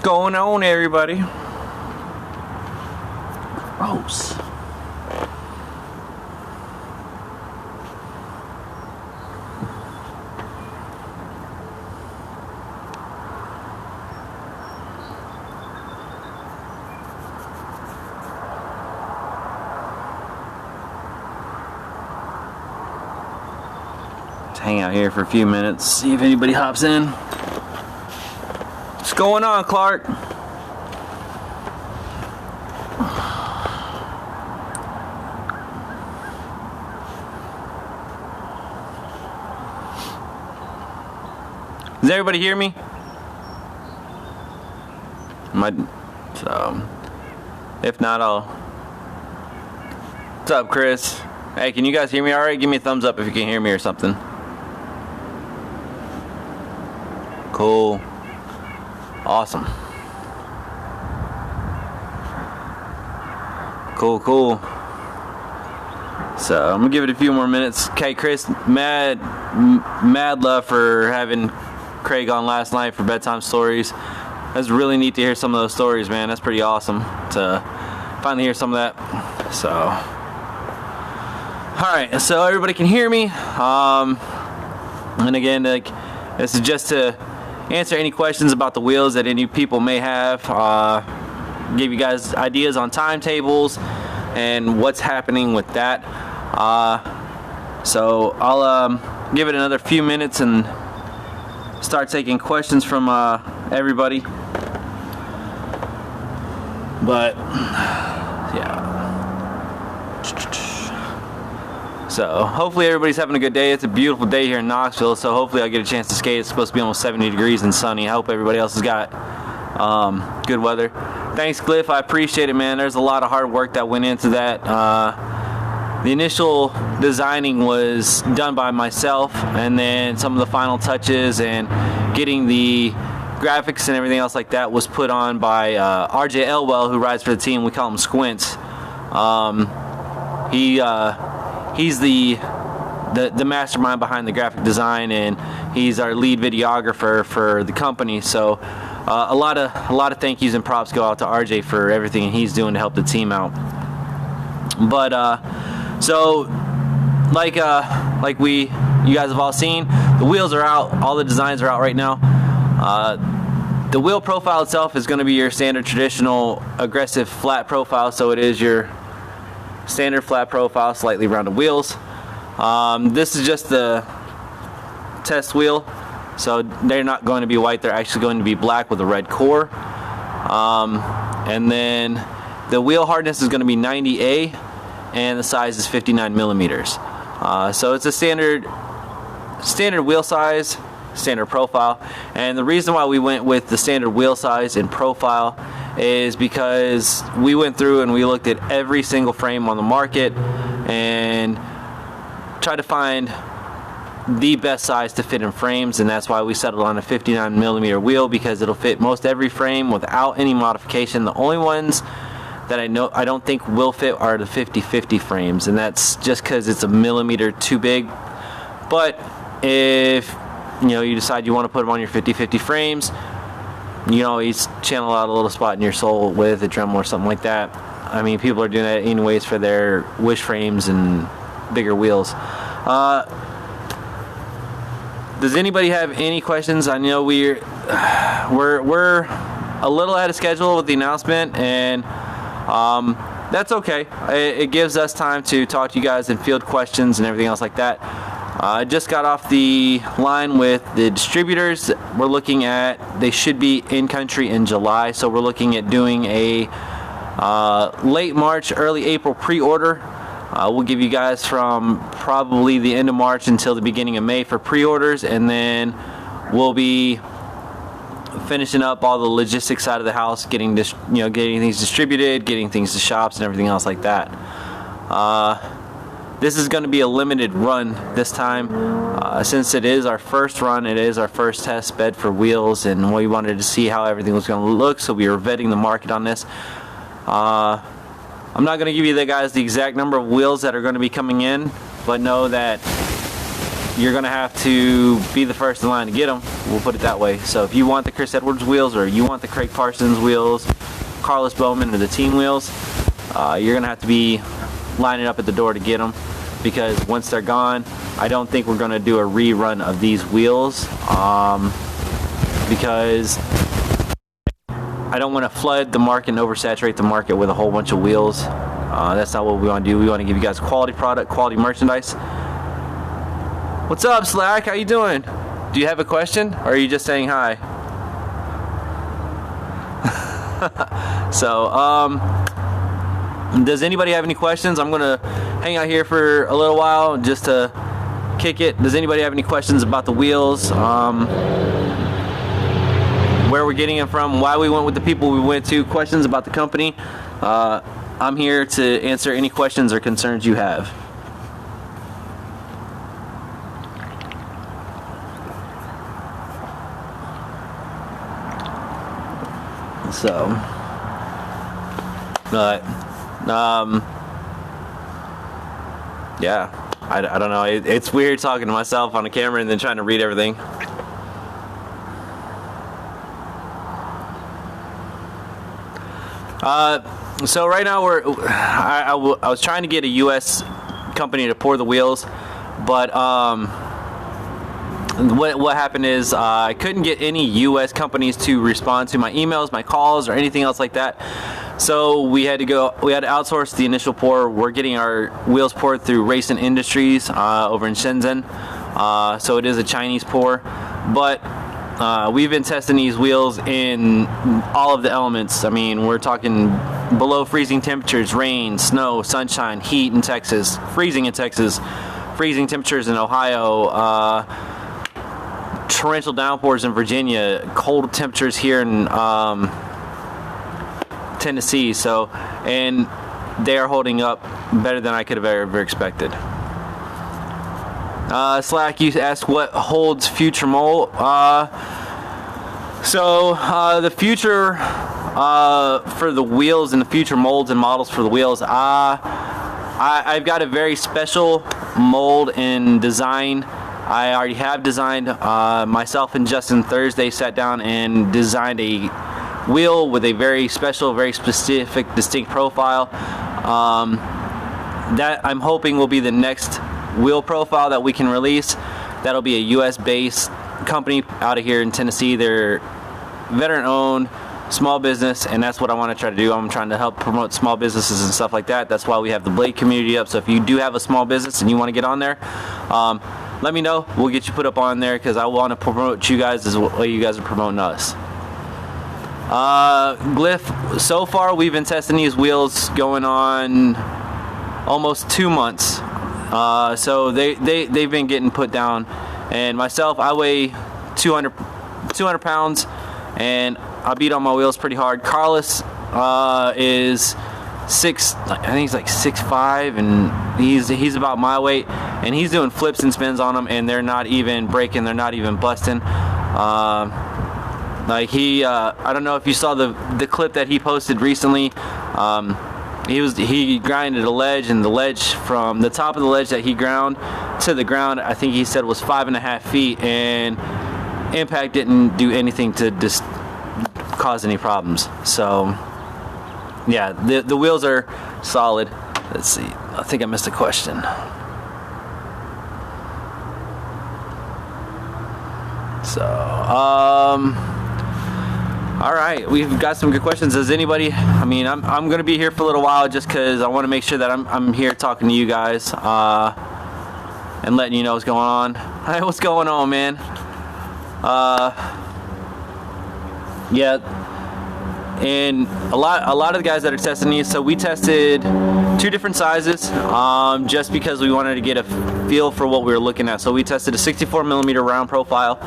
What's going on, everybody? Gross. Hang out here for a few minutes, see if anybody hops in. What's going on, Clark? Does everybody hear me? So, if not, I'll. What's up, Chris? Hey, can you guys hear me all right? Give me a thumbs up if you can hear me or something. Cool. Awesome. Cool. So I'm gonna give it a few more minutes. Okay, Chris, mad love for having Craig on last night for bedtime stories. That's really neat to hear some of those stories, man. That's pretty awesome to finally hear some of that. So, all right. So everybody can hear me. And again, like, this is just to answer any questions about the wheels that any people may have, give you guys ideas on timetables and what's happening with that. So I'll give it another few minutes and start taking questions from everybody. But yeah. So hopefully everybody's having a good day. It's a beautiful day here in Knoxville, so hopefully I'll get a chance to skate. It's supposed to be almost 70 degrees and sunny. I hope everybody else has got good weather. Thanks, Cliff. I appreciate it, man. There's a lot of hard work that went into that. The initial designing was done by myself, and then some of the final touches and getting the graphics and everything else like that was put on by RJ Elwell, who rides for the team. We call him Squints. He's the mastermind behind the graphic design, and he's our lead videographer for the company. So a lot of thank yous and props go out to RJ for everything he's doing to help the team out. But so like you guys have all seen, the wheels are out, all the designs are out right now. The wheel profile itself is going to be your standard traditional aggressive flat profile, so it is your standard flat profile, slightly rounded wheels. This is just the test wheel, so they're not going to be white, they're actually going to be black with a red core. And then the wheel hardness is going to be 90A, and the size is 59 millimeters. So it's a standard wheel size, standard profile. And the reason why we went with the standard wheel size and profile is because we went through and we looked at every single frame on the market and tried to find the best size to fit in frames, and that's why we settled on a 59 millimeter wheel, because it'll fit most every frame without any modification. The only ones that I don't think will fit are the 50/50 frames, and that's just because it's a millimeter too big. But if you decide you want to put them on your 50/50 frames, you can always channel out a little spot in your sole with a Dremel or something like that. I mean, people are doing that anyways for their wish frames and bigger wheels. Does anybody have any questions? I know we're a little out of schedule with the announcement, and that's okay. It gives us time to talk to you guys and field questions and everything else like that. I just got off the line with the distributors. We're looking at, they should be in country in July, so we're looking at doing a late March, early April pre-order. We'll give you guys from probably the end of March until the beginning of May for pre-orders, and then we'll be finishing up all the logistics side of the house, getting this, getting things distributed, getting things to shops and everything else like that. This is going to be a limited run this time, since it is our first run. It is our first test bed for wheels, and we wanted to see how everything was going to look, so we were vetting the market on this. I'm not going to give you the exact number of wheels that are going to be coming in, but know that you're gonna have to be the first in line to get them. We'll put it that way. So if you want the Chris Edwards wheels, or you want the Craig Parsons wheels, Carlos Bowman, or the team wheels, you're gonna have to be lining up at the door to get them, because once they're gone, I don't think we're gonna do a rerun of these wheels, because I don't want to flood the market and oversaturate the market with a whole bunch of wheels. That's not what we want to do. We want to give you guys quality product, quality merchandise. What's up, Slack? How you doing? Do you have a question, or are you just saying hi? So, does anybody have any questions? I'm gonna hang out here for a little while just to kick it. Does anybody have any questions about the wheels? Where we're getting them from, why we went with the people we went to, questions about the company. I'm here to answer any questions or concerns you have. So, yeah, I don't know. It's weird talking to myself on the camera and then trying to read everything. So right now I was trying to get a U.S. company to pour the wheels, but what happened is I couldn't get any U.S. companies to respond to my emails, my calls, or anything else like that. So we had to outsource the initial pour. We're getting our wheels poured through Racing Industries over in Shenzhen. So it is a Chinese pour, but we've been testing these wheels in all of the elements. I mean, we're talking below freezing temperatures, rain, snow, sunshine, heat in Texas, freezing in Texas, freezing temperatures in Ohio, torrential downpours in Virginia, cold temperatures here in Tennessee. So, and they are holding up better than I could have ever expected. Slack, you asked what holds future mold. The future for the wheels and the future molds and models for the wheels, I've got a very special mold and design. I already have designed. Myself and Justin Thursday sat down and designed a wheel with a very special, very specific, distinct profile. That I'm hoping will be the next wheel profile that we can release. That'll be a US based company out of here in Tennessee. They're veteran owned, small business, and that's what I want to try to do. I'm trying to help promote small businesses and stuff like that. That's why we have the Blade community up. So if you do have a small business and you want to get on there, let me know. We'll get you put up on there, because I want to promote you guys as well you guys are promoting us. Glyph, so far we've been testing these wheels going on almost 2 months. So they've been getting put down, and myself, I weigh 200 pounds, and I beat on my wheels pretty hard. Carlos is I think he's like 6'5", and he's about my weight, and he's doing flips and spins on them, and they're not even breaking, they're not even busting. I don't know if you saw the clip that he posted recently. He grinded a ledge, and the ledge from the top of the ledge that he ground to the ground, I think he said was 5.5 feet, and impact didn't do anything to just cause any problems. So yeah, the wheels are solid. Let's see, I think I missed a question. So all right, we've got some good questions. Does anybody, I mean, I'm going to be here for a little while just because I want to make sure that I'm here talking to you guys and letting you know what's going on. Hey, what's going on, man? Yeah, and a lot of the guys that are testing these, so we tested 2 different sizes just because we wanted to get a feel for what we were looking at. So we tested a 64 millimeter round profile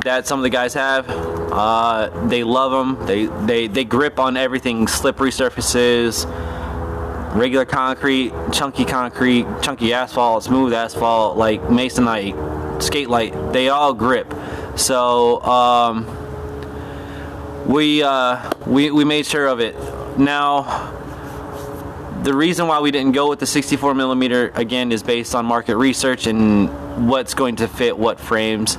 that some of the guys have. They love them. They grip on everything: slippery surfaces, regular concrete, chunky asphalt, smooth asphalt, like masonite, skate light. They all grip. So we made sure of it. Now The reason why we didn't go with the 64 millimeter again is based on market research and what's going to fit what frames,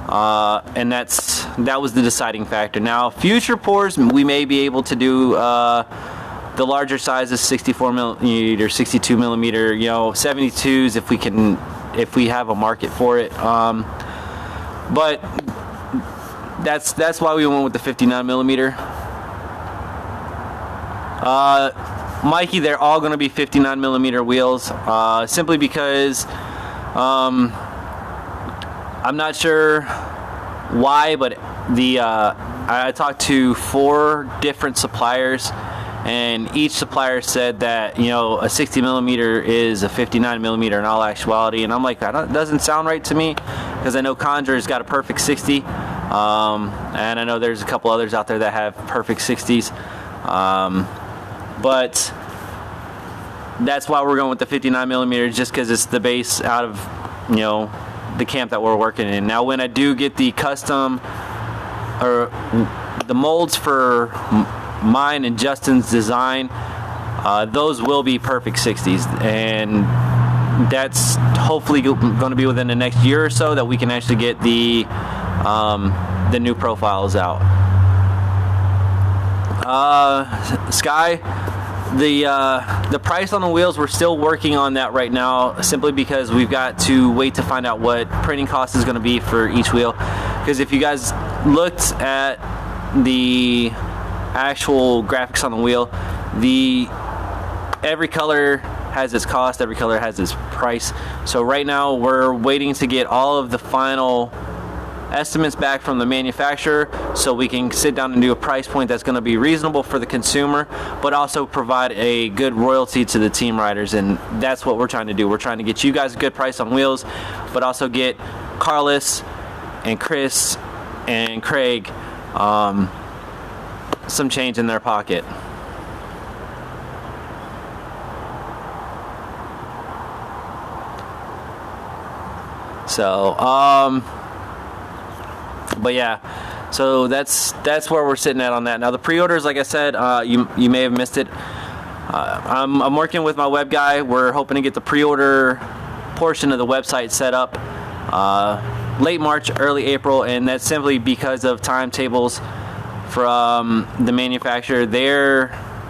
and that was the deciding factor. Now, future pours, we may be able to do the larger sizes, 64 millimeter, 62 millimeter, 72s if we have a market for it. But that's why we went with the 59 millimeter. Mikey, they're all going to be 59 millimeter wheels, simply because I'm not sure why, but I talked to 4 different suppliers, and each supplier said that a 60 millimeter is a 59 millimeter in all actuality, and I'm like, that doesn't sound right to me, because I know Conjur's got a perfect 60, and I know there's a couple others out there that have perfect 60s. But that's why we're going with the 59 millimeter, just because it's the base out of the camp that we're working in. Now, when I do get the custom or the molds for mine and Justin's design, those will be perfect 60s, and that's hopefully going to be within the next year or so that we can actually get the new profiles out. Sky, the price on the wheels, we're still working on that right now, simply because we've got to wait to find out what printing cost is going to be for each wheel. Because if you guys looked at the actual graphics on the wheel, every color has its cost, every color has its price. So right now we're waiting to get all of the final estimates back from the manufacturer, so we can sit down and do a price point that's going to be reasonable for the consumer, but also provide a good royalty to the team riders. And that's what we're trying to do. We're trying to get you guys a good price on wheels, but also get Carlos and Chris and Craig some change in their pocket. So but yeah, so that's where we're sitting at on that. Now the pre-orders, like I said, you may have missed it. I'm working with my web guy. We're hoping to get the pre-order portion of the website set up late March, early April, and that's simply because of timetables from the manufacturer.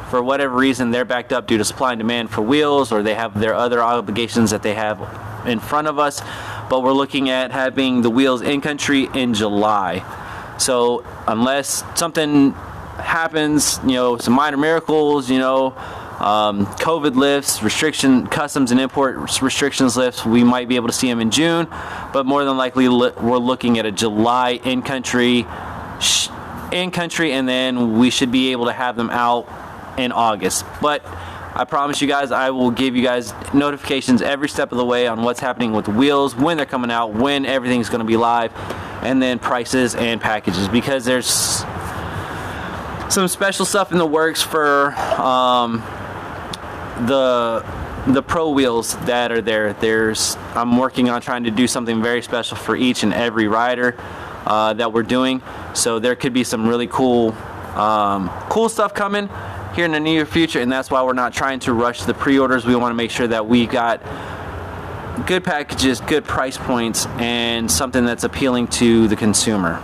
For whatever reason, they're backed up due to supply and demand for wheels, or they have their other obligations that they have in front of us. But we're looking at having the wheels in country in July. So unless something happens, some minor miracles, COVID lifts, customs and import restrictions lifts, we might be able to see them in June. But more than likely, we're looking at a July in country, and then we should be able to have them out in August. But I promise you guys, I will give you guys notifications every step of the way on what's happening with the wheels, when they're coming out, when everything's going to be live, and then prices and packages, because there's some special stuff in the works for the pro wheels that are there. I'm working on trying to do something very special for each and every rider that we're doing. So there could be some really cool stuff coming here in the near future, and that's why we're not trying to rush the pre-orders. We want to make sure that we got good packages, good price points, and something that's appealing to the consumer.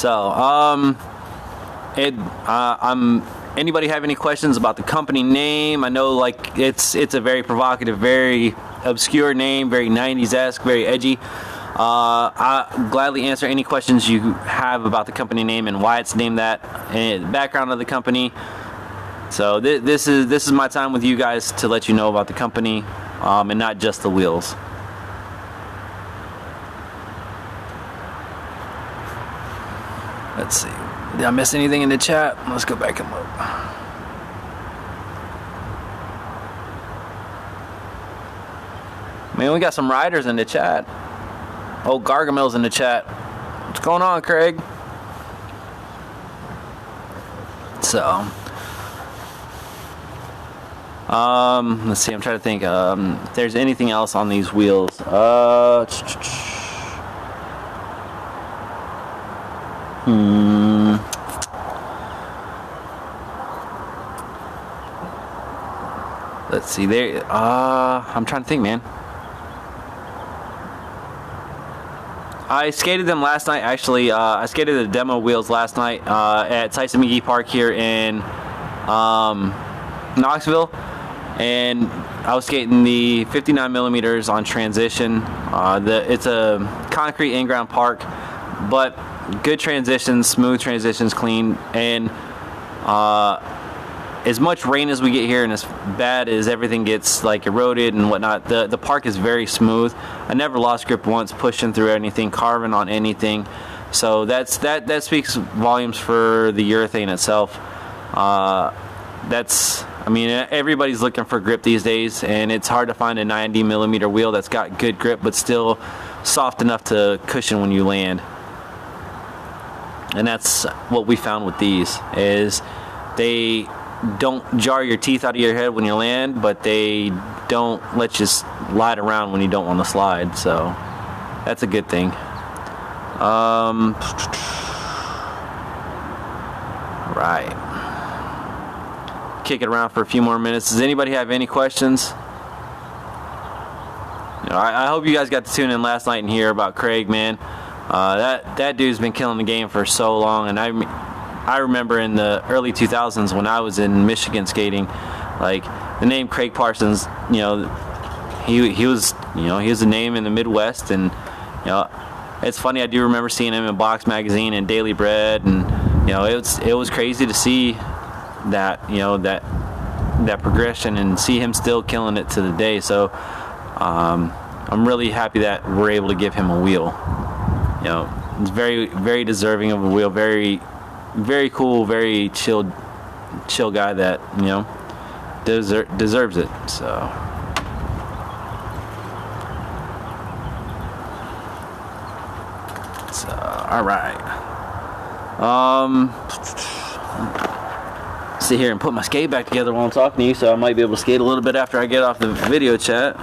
So, anybody have any questions about the company name? I know, it's a very provocative, very obscure name, very 90s-esque, very edgy. I'll gladly answer any questions you have about the company name and why it's named that, and the background of the company. So this is my time with you guys to let you know about the company, and not just the wheels. Let's see. Did I miss anything in the chat? Let's go back and look. Man, we got some riders in the chat. Oh, Gargamel's in the chat. What's going on, Craig? So, let's see. I'm trying to think if there's anything else on these wheels. Let's see there. I'm trying to think, man. I skated them last night. Actually, I skated the demo wheels last night at Tyson McGee Park here in Knoxville, and I was skating the 59 millimeters on transition. It's a concrete in-ground park, but good transitions, smooth transitions, clean, and as much rain as we get here and as bad as everything gets like eroded and whatnot, the park is very smooth. I never lost grip once pushing through anything, carving on anything. So that speaks volumes for the urethane itself. I mean, everybody's looking for grip these days, and it's hard to find a 90 millimeter wheel that's got good grip but still soft enough to cushion when you land. And that's what we found with these, is they don't jar your teeth out of your head when you land, but they don't let you slide around when you don't want to slide, so that's a good thing. Right. Kick it around for a few more minutes. Does anybody have any questions? I hope you guys got to tune in last night and hear about Craig, man. That dude's been killing the game for so long, and I remember in the early 2000s when I was in Michigan skating, like the name Craig Parsons, he was a name in the Midwest, and it's funny, I do remember seeing him in Box Magazine and Daily Bread, and it was crazy to see that that progression and see him still killing it to the day. So I'm really happy that we're able to give him a wheel. It's very, very deserving of a wheel. Very, very cool, very chill guy that deserves it. So all right. Sit here and put my skate back together while I'm talking to you, so I might be able to skate a little bit after I get off the video chat.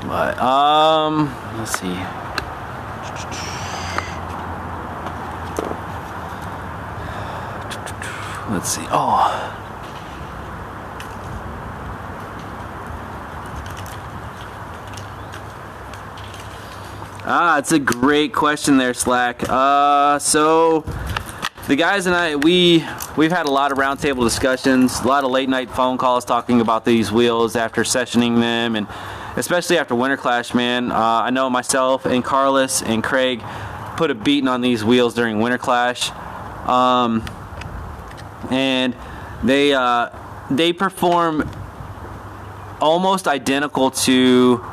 But let's see. Let's see. It's a great question there, Slack. So the guys and I, we've had a lot of roundtable discussions, a lot of late night phone calls talking about these wheels after sessioning them, and especially after Winter Clash, man. I know myself and Carlos and Craig put a beating on these wheels during Winter Clash, and they perform almost identical to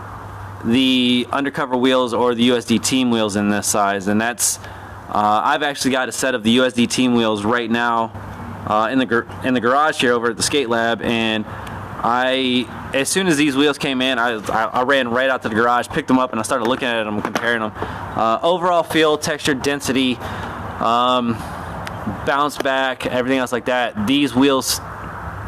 the undercover wheels or the USD team wheels in this size, and that's I've actually got a set of the USD team wheels right now in the garage here over at the skate lab, and as soon as these wheels came in, I ran right out to the garage, picked them up, and I started looking at them, comparing them. Overall feel, texture, density, bounce back, everything else like that. These wheels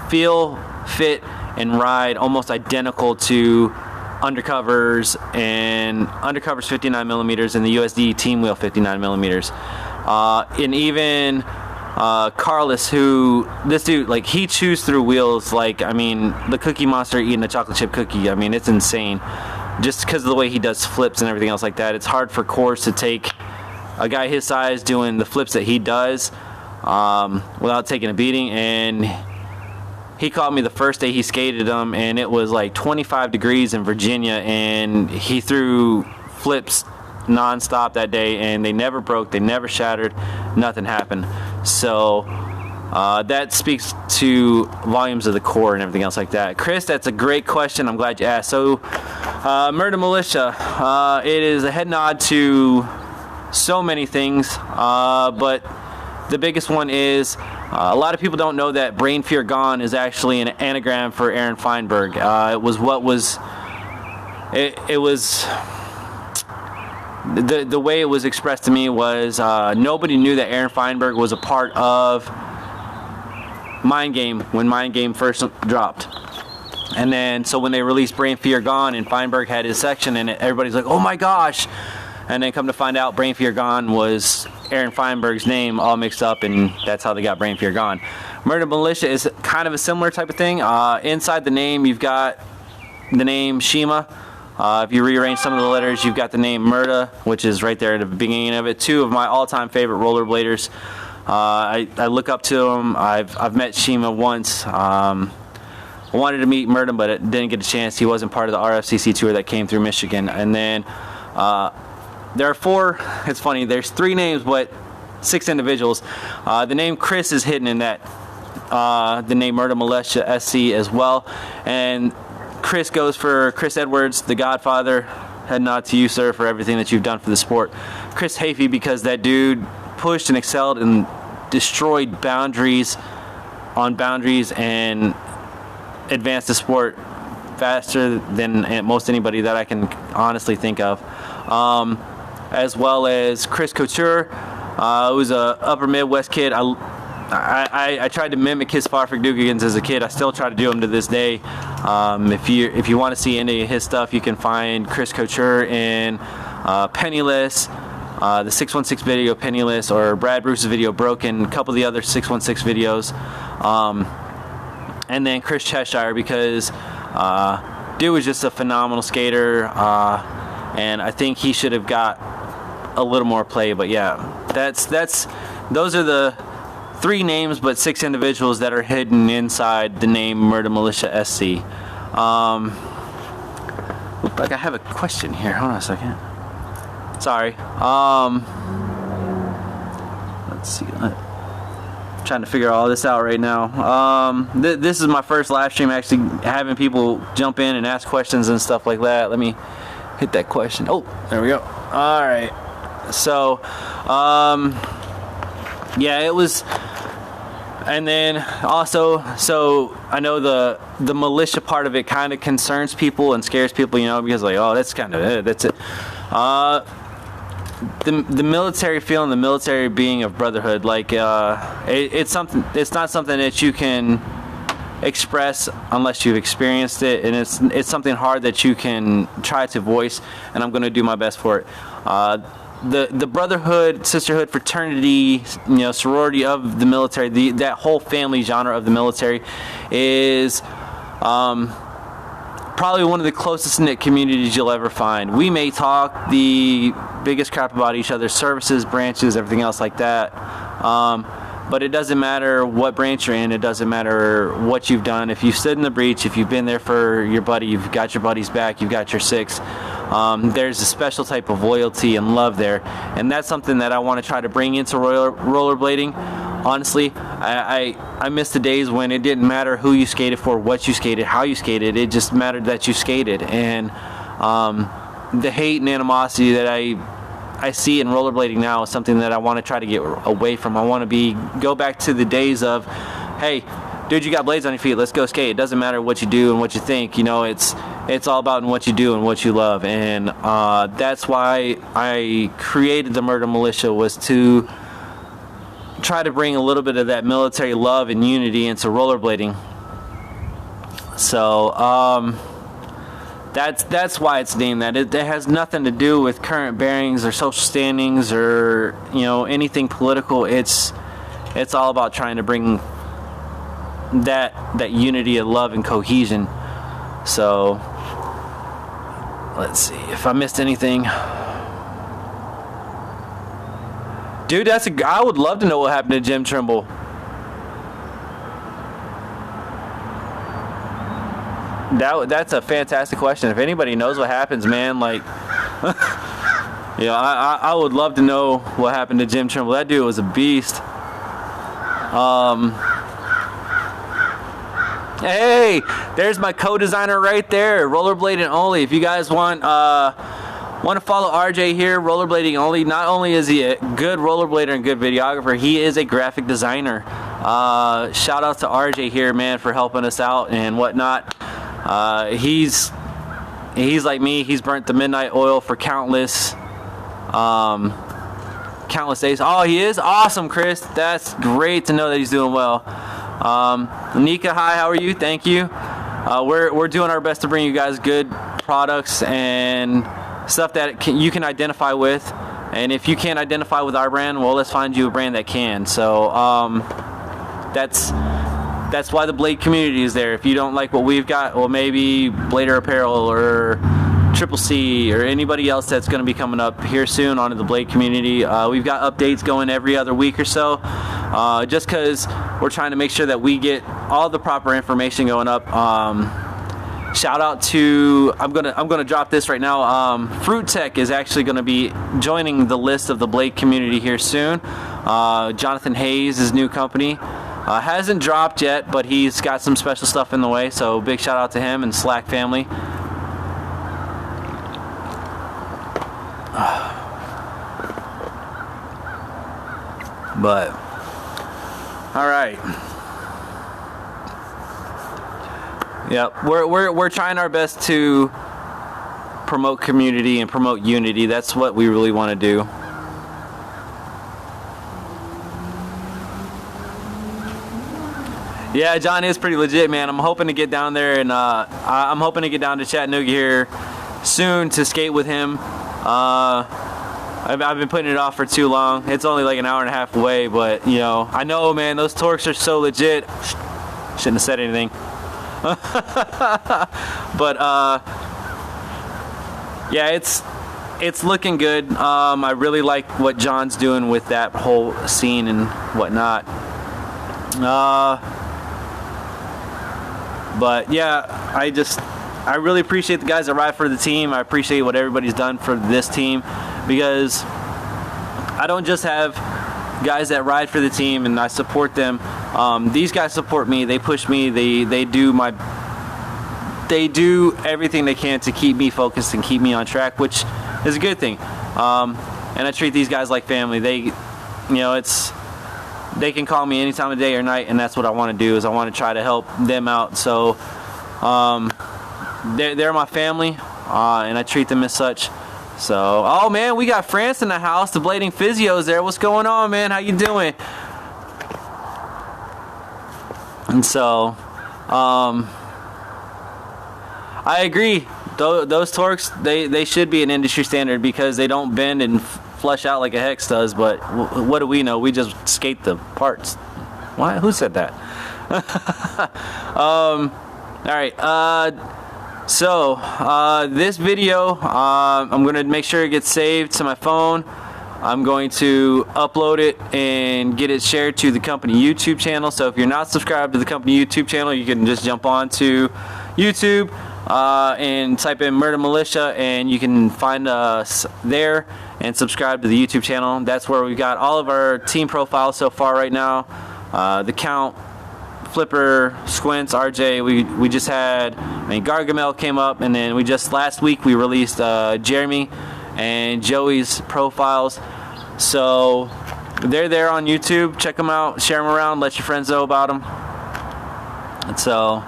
feel, fit, and ride almost identical to undercovers 59 millimeters and the USD team wheel 59 millimeters. And even Carlos, this dude, like, he chews through wheels like, I mean, the Cookie Monster eating a chocolate chip cookie. I mean, it's insane. Just because of the way he does flips and everything else like that, it's hard for cores to take a guy his size doing the flips that he does without taking a beating. And he called me the first day he skated them, and it was like 25 degrees in Virginia, and he threw flips non-stop that day, and they never broke, they never shattered, nothing happened. So that speaks to volumes of the core and everything else like that. Chris, that's a great question. I'm glad you asked. So Murdah Militia, it is a head nod to so many things, but the biggest one is a lot of people don't know that Brain Fear Gone is actually an anagram for Aaron Feinberg. It was the way it was expressed to me was nobody knew that Aaron Feinberg was a part of Mind Game when Mind Game first dropped. And then, so when they released Brain Fear Gone and Feinberg had his section in it, everybody's like, oh my gosh. And then come to find out, Brain Fear Gone was Aaron Feinberg's name all mixed up, and that's how they got Brain Fear Gone. Murdah Militia is kind of a similar type of thing. Inside the name, you've got the name Shima. If you rearrange some of the letters, you've got the name Murdah, which is right there at the beginning of it. Two of my all-time favorite rollerbladers. I look up to them. I've met Shima once. I wanted to meet Murdah, but it didn't get a chance. He wasn't part of the RFCC tour that came through Michigan. And then there are four, it's funny, there's 3 names, but 6 individuals. The name Chris is hidden in that. The name Murdah Militia SC as well. And Chris goes for Chris Edwards, the Godfather. Head nod to you, sir, for everything that you've done for the sport. Chris Hafey, because that dude pushed and excelled and destroyed boundaries on boundaries and advanced the sport faster than most anybody that I can honestly think of. As well as Chris Couture, who's a upper Midwest kid. I tried to mimic his Farfigdugans as a kid. I still try to do them to this day. If you want to see any of his stuff, you can find Chris Couture in Penniless, the 616 video Penniless, or Brad Bruce's video Broken, a couple of the other 616 videos. And then Chris Cheshire, because dude was just a phenomenal skater, and I think he should have got a little more play. But yeah, those are the 3 names, but 6 individuals that are hidden inside the name Murdah Militia SC. Like I have a question here. Hold on a second. Sorry. Let's see. Trying to figure all this out right now. This is my first live stream actually having people jump in and ask questions and stuff like that. Let me hit that question. Oh, there we go. All right. So, yeah, it was. And then also, so I know the militia part of it kind of concerns people and scares people, you know, because like, oh, that's kind of it. That's it. The military feeling, the military being of brotherhood, like it's not something that you can express unless you've experienced it, and it's something hard that you can try to voice, and I'm going to do my best for it. The brotherhood, sisterhood, fraternity, you know, sorority of the military, that whole family genre of the military is probably one of the closest knit communities you'll ever find. We may talk the biggest crap about each other's services, branches, everything else like that, but it doesn't matter what branch you're in. It doesn't matter what you've done. If you've stood in the breach, if you've been there for your buddy, you've got your buddy's back, you've got your 6. There's a special type of loyalty and love there, and that's something that I want to try to bring into rollerblading. Honestly, I miss the days when it didn't matter who you skated for, what you skated, how you skated. It just mattered that you skated. And the hate and animosity that I see in rollerblading now is something that I want to try to get away from. I want to go back to the days of, hey, dude, you got blades on your feet, let's go skate. It doesn't matter what you do and what you think, you know, it's all about what you do and what you love. And that's why I created the Murdah Militia, was to try to bring a little bit of that military love and unity into rollerblading. So that's why it's named that. It has nothing to do with current bearings or social standings or, you know, anything political. It's all about trying to bring that unity of love and cohesion. So let's see if I missed anything. Dude, I would love to know what happened to Jim Trimble. That's a fantastic question. If anybody knows what happens, man, like, you know, I would love to know what happened to Jim Trimble. That dude was a beast. Hey, there's my co-designer right there, Rollerblading Only. If you guys want to follow RJ here, Rollerblading Only. Not only is he a good rollerblader and good videographer, he is a graphic designer. Shout out to RJ here, man, for helping us out and whatnot. He's like me. He's burnt the midnight oil for countless days. Oh, he is? Awesome, Chris. That's great to know that he's doing well. Nika, hi, how are you? Thank you. we're doing our best to bring you guys good products and stuff that you can identify with. And if you can't identify with our brand, well, let's find you a brand that can. So that's why the Blade community is there. If you don't like what we've got, well, maybe Blader Apparel or Triple C or anybody else that's going to be coming up here soon onto the Blade community. We've got updates going every other week or so, just because we're trying to make sure that we get all the proper information going up. Shout out to, I'm gonna drop this right now. Fruit Tech is actually going to be joining the list of the Blade community here soon. Jonathan Hayes' his new company. Hasn't dropped yet, but he's got some special stuff in the way, so big shout out to him and Slack family. But all right, yeah, we're trying our best to promote community and promote unity. That's what we really want to do. Yeah, John is pretty legit, man. I'm hoping to get down there, and I'm hoping to get down to Chattanooga here soon to skate with him. I've been putting it off for too long. It's only like an hour and a half away, but you know, I know, man, those torques are so legit. Shouldn't have said anything. But yeah, it's looking good. I really like what John's doing with that whole scene and whatnot. But yeah, I really appreciate the guys that ride for the team. I appreciate what everybody's done for this team, because I don't just have guys that ride for the team and I support them. These guys support me. They push me. They do everything they can to keep me focused and keep me on track, which is a good thing. And I treat these guys like family. They can call me any time of day or night, and that's what I want to do. Is I want to try to help them out. So they're my family, and I treat them as such. So, oh man, we got France in the house. The Blading Physio's there. What's going on, man? How you doing? And so, I agree. Those torques, they should be an industry standard, because they don't bend and flush out like a hex does. But what do we know? We just skate the parts. Why? Who said that? All right. So this video, I'm going to make sure it gets saved to my phone. I'm going to upload it and get it shared to the company YouTube channel. So if you're not subscribed to the company YouTube channel, you can just jump on to YouTube and type in Murdah Militia, and you can find us there and subscribe to the YouTube channel. That's where we've got all of our team profiles so far right now. The Count, Flipper, Squints, RJ, we just had, Gargamel came up, and then last week we released Jeremy and Joey's profiles. So they're there on YouTube. Check them out, share them around, let your friends know about them. And so,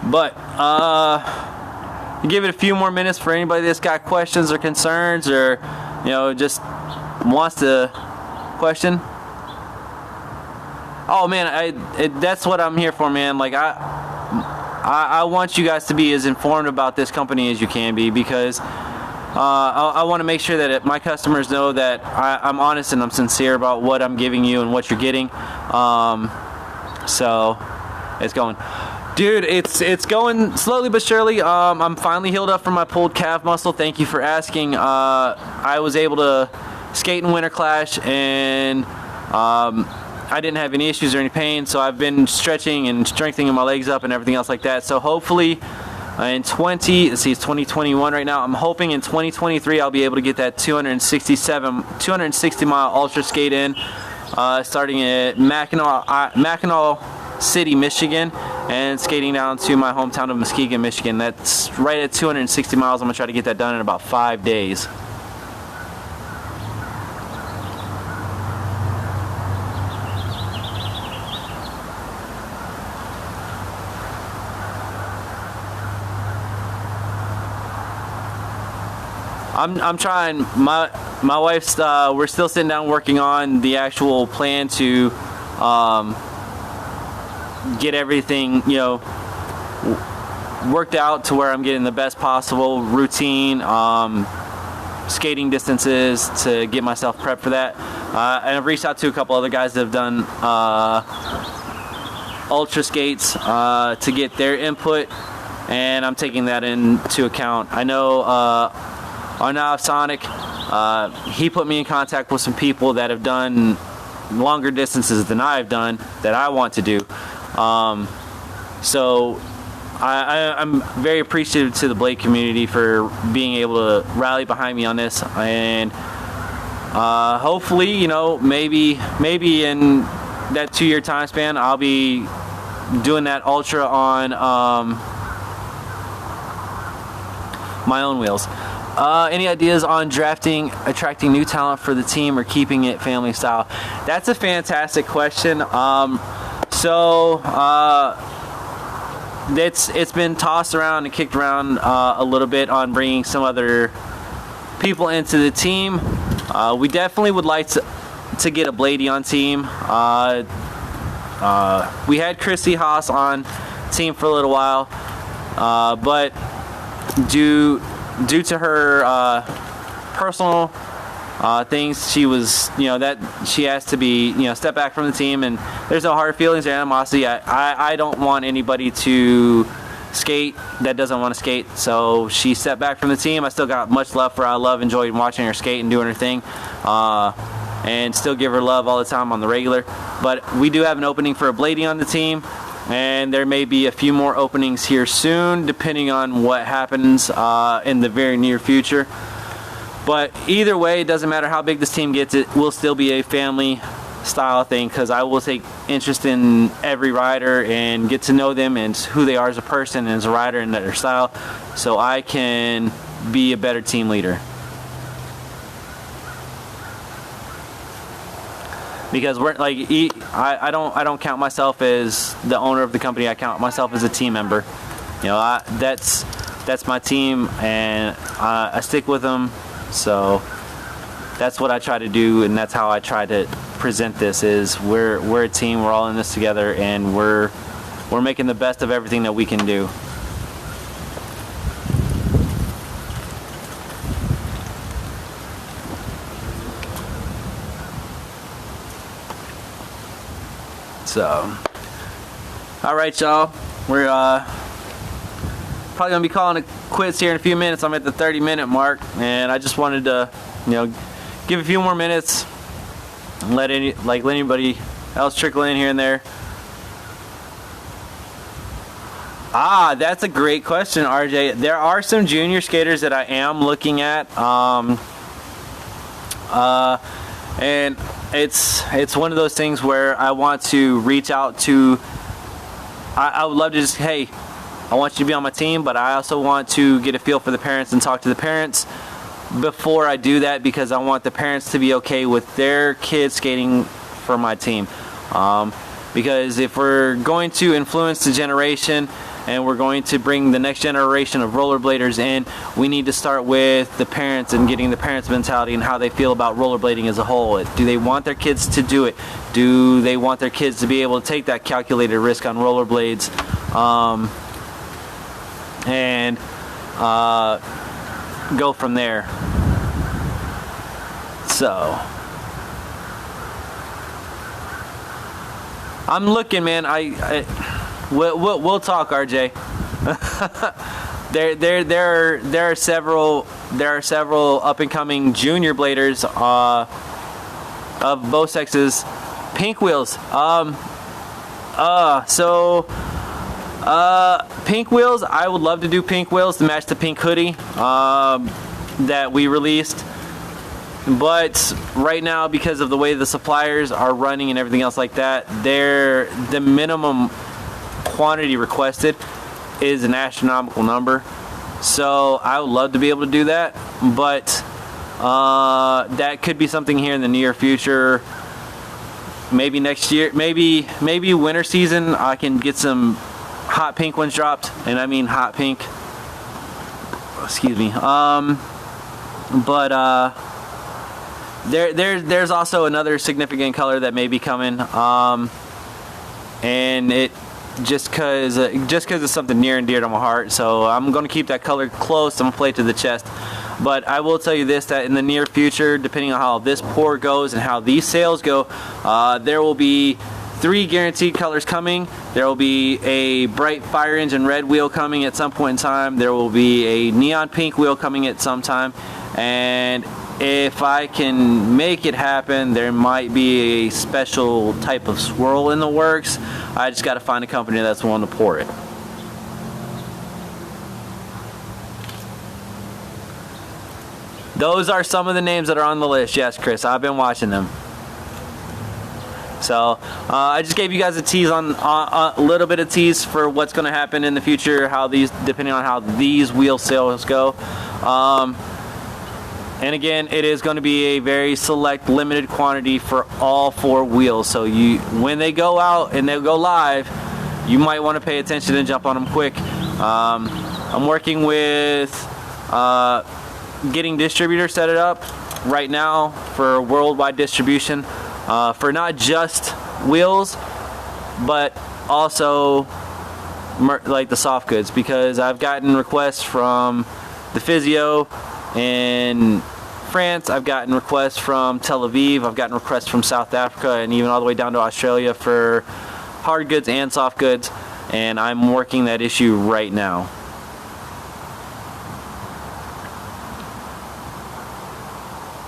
but give it a few more minutes for anybody that's got questions or concerns, or just wants to question. Oh man, that's what I'm here for, man. Like I want you guys to be as informed about this company as you can be, because I want to make sure that my customers know that I'm honest and I'm sincere about what I'm giving you and what you're getting. So it's going, dude. It's going slowly but surely. I'm finally healed up from my pulled calf muscle. Thank you for asking. I was able to skate in Winter Clash, and I didn't have any issues or any pain, so I've been stretching and strengthening my legs up and everything else like that. So hopefully in it's 2021 right now. I'm hoping in 2023 I'll be able to get that 260 mile ultra skate in, starting at Mackinac City, Michigan, and skating down to my hometown of Muskegon, Michigan. That's right at 260 miles. I'm gonna try to get that done in about 5 days. I'm trying. My wife's. We're still sitting down working on the actual plan to get everything, you know, worked out to where I'm getting the best possible routine, skating distances to get myself prepped for that. And I've reached out to a couple other guys that have done ultra skates to get their input, and I'm taking that into account. I know Arnav Sonic, he put me in contact with some people that have done longer distances than I've done that I want to do. So I'm very appreciative to the blade community for being able to rally behind me on this, and hopefully, you know, maybe in that 2-year time span, I'll be doing that ultra on my own wheels. Any ideas on attracting new talent for the team, or keeping it family style? That's a fantastic question. It's been tossed around and kicked around a little bit on bringing some other people into the team. We definitely would like to get a bladey on team. We had Chrissy Haas on team for a little while, but due to her personal things, she was, you know, that she has to be, you know, step back from the team, and there's no hard feelings or animosity. I don't want anybody to skate that doesn't want to skate, so she stepped back from the team. I still got much love for her. I love enjoying watching her skate and doing her thing, and still give her love all the time on the regular. But we do have an opening for a bladey on the team, and there may be a few more openings here soon, depending on what happens in the very near future. But either way, it doesn't matter how big this team gets, it will still be a family style thing, because I will take interest in every rider and get to know them and who they are as a person and as a rider and their style, so I can be a better team leader. Because we're like, I don't count myself as the owner of the company. I count myself as a team member. You know, that's my team, and I stick with them. So that's what I try to do, and that's how I try to present this. Is we're a team. We're all in this together, and we're making the best of everything that we can do. So, all right, y'all. We're probably gonna be calling it quits here in a few minutes. I'm at the 30-minute mark, and I just wanted to, you know, give a few more minutes and let anybody else trickle in here and there. That's a great question, RJ. There are some junior skaters that I am looking at, and it's one of those things where I want to reach out to. I would love to just, hey, I want you to be on my team, but I also want to get a feel for the parents and talk to the parents before I do that, because I want the parents to be okay with their kids skating for my team. Because if we're going to influence the generation and we're going to bring the next generation of rollerbladers in, we need to start with the parents and getting the parents' mentality and how they feel about rollerblading as a whole. Do they want their kids to do it? Do they want their kids to be able to take that calculated risk on rollerblades? And go from there. So I'm looking, man. We'll talk, RJ. there are several up and coming junior bladers of both sexes. Pink wheels. Pink wheels, I would love to do pink wheels to match the pink hoodie that we released. But right now, because of the way the suppliers are running and everything else like that, the minimum quantity requested is an astronomical number. So I would love to be able to do that, but that could be something here in the near future. Maybe next year, maybe winter season, I can get some hot pink ones dropped, and I mean hot pink. Excuse me. But there's also another significant color that may be coming, and just because it's something near and dear to my heart. So I'm going to keep that color close. I'm going to play it to the chest. But I will tell you this, that in the near future, depending on how this pour goes and how these sales go, there will be 3 guaranteed colors coming. There will be a bright fire engine red wheel coming at some point in time. There will be a neon pink wheel coming at some time. And if I can make it happen, there might be a special type of swirl in the works. I just got to find a company that's willing to pour it. Those are some of the names that are on the list. Yes, Chris, I've been watching them. So I just gave you guys a tease on a little bit of tease for what's going to happen in the future, how these, depending on how these wheel sales go. And again, it is going to be a very select, limited quantity for all 4 wheels. So when they go out and they go live, you might want to pay attention and jump on them quick. I'm working with getting distributors set it up right now for worldwide distribution, for not just wheels, but also like the soft goods, because I've gotten requests from the physio in France, I've gotten requests from Tel Aviv, I've gotten requests from South Africa, and even all the way down to Australia for hard goods and soft goods, and I'm working that issue right now.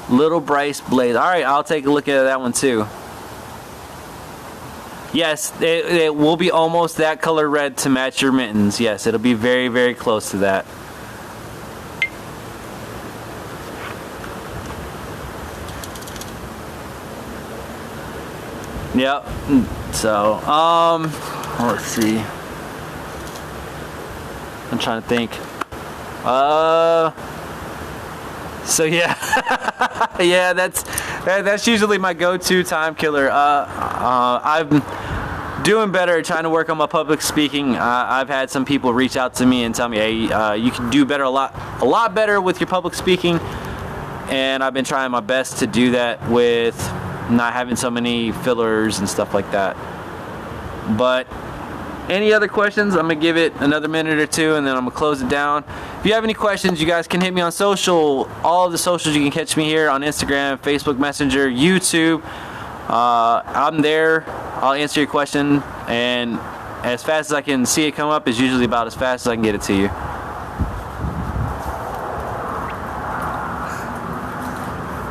Little Bryce Blaze. Alright, I'll take a look at that one too. Yes, it will be almost that color red to match your mittens. Yes, it'll be very, very close to that. Yep. So, let's see. I'm trying to think. So yeah, yeah, that's usually my go-to time killer. I'm doing better at trying to work on my public speaking. I've had some people reach out to me and tell me, hey, you can do better, a lot better with your public speaking, and I've been trying my best to do that with not having so many fillers and stuff like that. But any other questions? I'm gonna give it another minute or two and then I'm gonna close it down. If you have any questions, you guys can hit me on social. All of the socials, you can catch me here on Instagram, Facebook Messenger, YouTube. I'm there. I'll answer your question, and as fast as I can see it come up is usually about as fast as I can get it to you.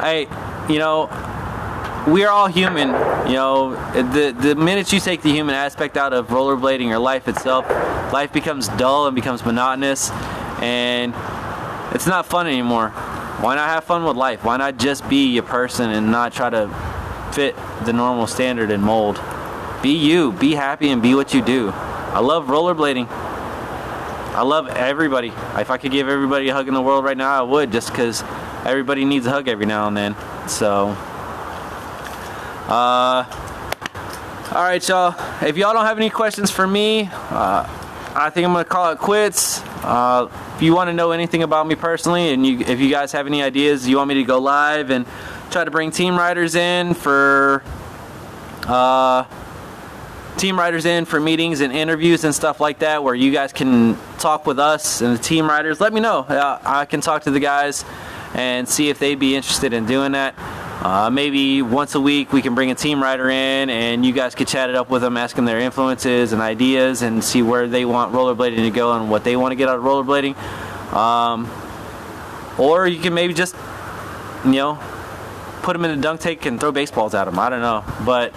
Hey, you know, we are all human. You know, the minute you take the human aspect out of rollerblading or life itself, life becomes dull and becomes monotonous, and it's not fun anymore. Why not have fun with life? Why not just be a person and not try to fit the normal standard and mold? Be you, be happy, and be what you do. I love rollerblading. I love everybody. If I could give everybody a hug in the world right now, I would, just because everybody needs a hug every now and then. So alright, y'all, if y'all don't have any questions for me, I think I'm gonna call it quits. If you want to know anything about me personally, and if you guys have any ideas, you want me to go live and try to bring team riders in for meetings and interviews and stuff like that, where you guys can talk with us and the team riders, let me know. I can talk to the guys and see if they'd be interested in doing that. Maybe once a week we can bring a team rider in and you guys could chat it up with them, ask them their influences and ideas and see where they want rollerblading to go and what they want to get out of rollerblading. Or you can maybe just, you know, put them in a dunk tank and throw baseballs at them. I don't know. But,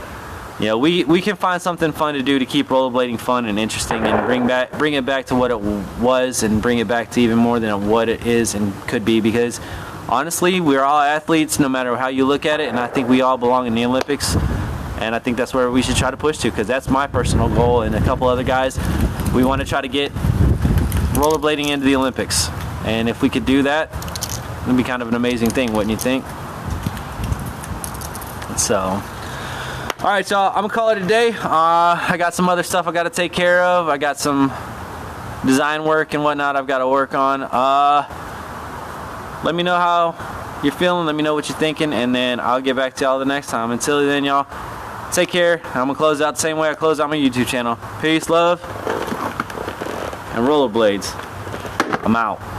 you know, we can find something fun to do to keep rollerblading fun and interesting, and bring it back to what it was, and bring it back to even more than what it is and could be, because honestly, we're all athletes no matter how you look at it, and I think we all belong in the Olympics, and I think that's where we should try to push to, because that's my personal goal, and a couple other guys, we want to try to get rollerblading into the Olympics. And if we could do that, it'd be kind of an amazing thing, wouldn't you think? So, alright y'all, I'm gonna call it a day. I got some other stuff I gotta take care of. I got some design work and whatnot I've got to work on. Let me know how you're feeling, let me know what you're thinking, and then I'll get back to y'all the next time. Until then, y'all, Take care. I'm gonna close out the same way I close out my YouTube channel. Peace, love, and rollerblades. I'm out.